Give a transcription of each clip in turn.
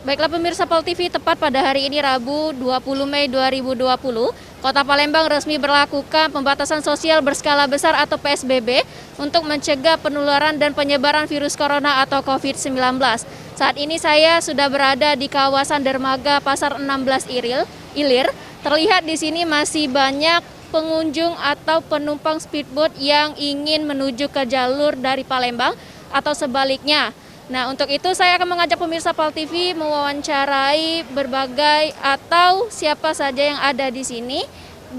Baiklah pemirsa Pol TV, tepat pada hari ini Rabu 20 Mei 2020, Kota Palembang resmi berlakukan pembatasan sosial berskala besar atau PSBB untuk mencegah penularan dan penyebaran virus corona atau COVID-19. Saat ini saya sudah berada di kawasan Dermaga Pasar 16 Ilir. Terlihat di sini masih banyak pengunjung atau penumpang speedboat yang ingin menuju ke jalur dari Palembang atau sebaliknya. Nah, untuk itu saya akan mengajak pemirsa Pol TV mewawancarai berbagai atau siapa saja yang ada di sini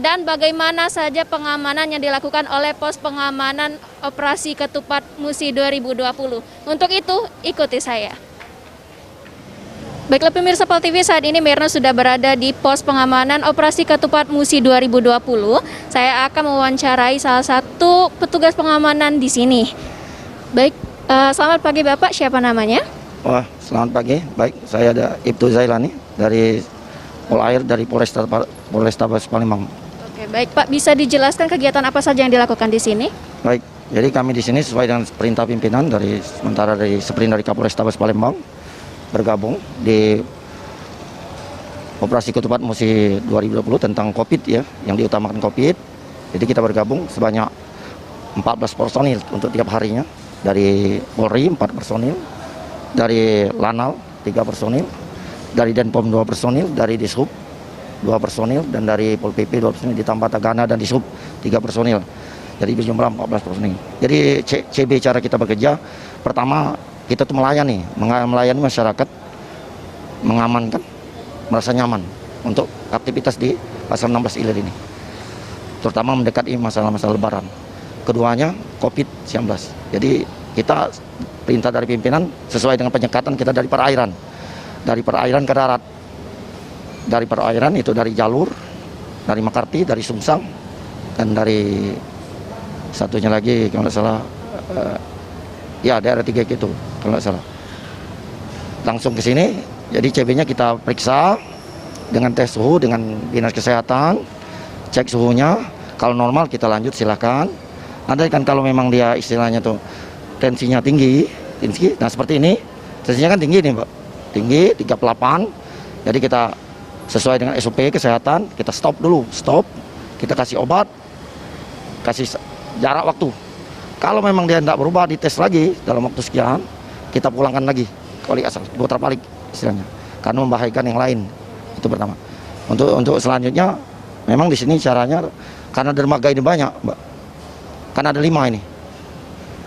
dan bagaimana saja pengamanan yang dilakukan oleh pos pengamanan operasi Ketupat Musi 2020. Untuk itu, ikuti saya. Baiklah pemirsa Pol TV, saat ini Mirna sudah berada di pos pengamanan operasi Ketupat Musi 2020. Saya akan mewawancarai salah satu petugas pengamanan di sini. Baik, selamat pagi Bapak, siapa namanya? Wah, selamat pagi. Baik, saya ada Ibtu Zailani dari Polair dari Polrestabes Palembang. Oke, baik Pak, bisa dijelaskan kegiatan apa saja yang dilakukan di sini? Baik, jadi kami di sini sesuai dengan perintah pimpinan dari Sprint dari Kapolrestabes Palembang bergabung di Operasi Ketupat Musi 2020 tentang COVID ya, yang diutamakan COVID. Jadi kita bergabung sebanyak 14 personil untuk tiap harinya. Dari Polri 4 personil, dari Lanal 3 personil, dari Denpom 2 personil, dari Dishub 2 personil, dan dari Pol PP 2 personil, ditambah Tagana dan Dishub 3 personil. Jadi berjumlah 14 personil. Jadi CB cara kita bekerja, pertama kita tuh melayani masyarakat, mengamankan, merasa nyaman untuk aktivitas di Pasar 16 Ilir ini, terutama mendekati masalah-masalah Lebaran. Keduanya COVID-19. Jadi kita perintah dari pimpinan sesuai dengan penyekatan kita dari perairan ke darat. Dari perairan itu dari jalur, dari Makarti, dari Sungsang, dan dari satunya lagi kalau nggak salah ya daerah 3 gitu kalau nggak salah. Langsung ke sini, jadi CB-nya kita periksa dengan tes suhu dengan dinas kesehatan, cek suhunya. Kalau normal kita lanjut silakan. Ada kan kalau memang dia istilahnya tuh tensinya tinggi, nah seperti ini, tensinya kan tinggi nih Mbak, tinggi 38, jadi kita sesuai dengan SOP kesehatan, kita stop, kita kasih obat, kasih jarak waktu. Kalau memang dia tidak berubah, dites lagi dalam waktu sekian, kita pulangkan lagi, putar balik istilahnya, karena membahayakan yang lain, itu pertama. Untuk selanjutnya, memang di sini caranya, karena dermaga ini banyak Mbak, kan ada 5 ini,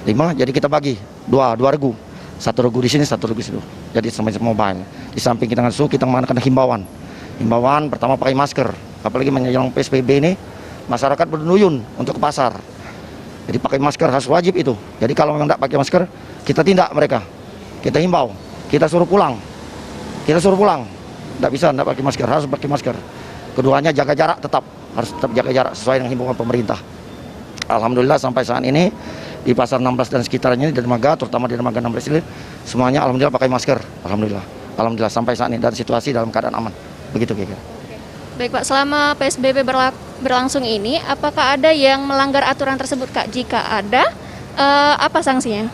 5, jadi kita bagi 2 regu, 1 regu di sini, 1 regu di situ, jadi sama-sama mobile. Di samping kita ngasuh, kita mengadakan himbauan pertama pakai masker, apalagi menjelang PSBB ini masyarakat berduyun untuk ke pasar, jadi pakai masker harus wajib itu. Jadi kalau memang tidak pakai masker, kita tindak mereka, kita himbau, kita suruh pulang, tidak bisa tidak pakai masker, harus pakai masker. Keduanya jaga jarak, harus tetap jaga jarak sesuai dengan himbauan pemerintah. Alhamdulillah sampai saat ini di Pasar 16 dan sekitarnya di Dermaga, terutama di Dermaga 16 ini semuanya alhamdulillah pakai masker. Alhamdulillah sampai saat ini, dan situasi dalam keadaan aman. Begitu kira-kira. Baik Pak, selama PSBB berlangsung ini, apakah ada yang melanggar aturan tersebut Kak? Jika ada, apa sanksinya?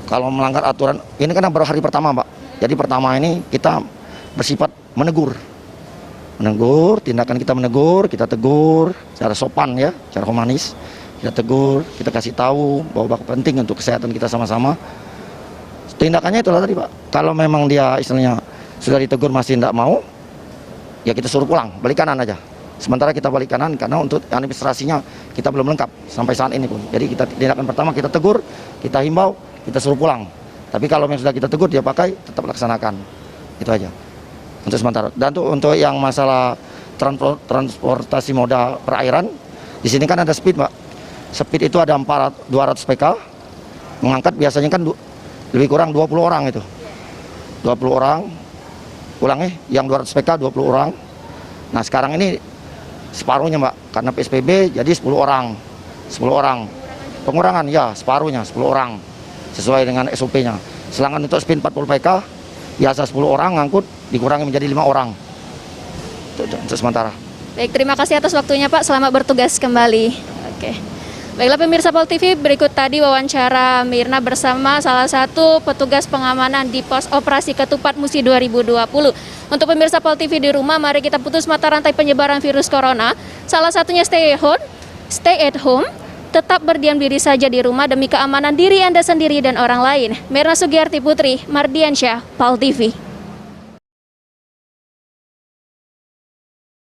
Kalau melanggar aturan, ini kan baru hari pertama Mbak. Jadi pertama ini kita bersifat menegur, tindakan kita menegur, kita tegur secara sopan ya, secara humanis. Kita tegur, kita kasih tahu bahwa penting untuk kesehatan kita sama-sama. Tindakannya itulah tadi Pak. Kalau memang dia istilahnya sudah ditegur masih tidak mau, ya kita suruh pulang, balik kanan aja. Sementara kita balik kanan karena untuk administrasinya kita belum lengkap sampai saat ini pun. Jadi tindakan pertama kita tegur, kita himbau, kita suruh pulang. Tapi kalau yang sudah kita tegur dia pakai, tetap laksanakan. Itu aja untuk sementara. Dan untuk yang masalah transportasi moda perairan, di sini kan ada speed Pak. Speed itu ada 200 PK, mengangkat biasanya kan lebih kurang 20 orang itu. 20 orang, ulangnya yang 200 PK 20 orang. Nah sekarang ini separuhnya Mbak, karena PSBB jadi 10 orang. Pengurangan ya separuhnya 10 orang, sesuai dengan SOP-nya. Sedangkan untuk speed 40 PK, biasa 10 orang ngangkut, dikurangi menjadi 5 orang. Untuk sementara. Baik, terima kasih atas waktunya Pak, selamat bertugas kembali. Oke. Baiklah pemirsa Pol TV, berikut tadi wawancara Mirna bersama salah satu petugas pengamanan di Pos Operasi Ketupat Musi 2020. Untuk pemirsa Pol TV di rumah, mari kita putus mata rantai penyebaran virus corona. Salah satunya stay at home, tetap berdiam diri saja di rumah demi keamanan diri Anda sendiri dan orang lain. Mirna Sugiarti Putri, Mardiansyah, Pol TV.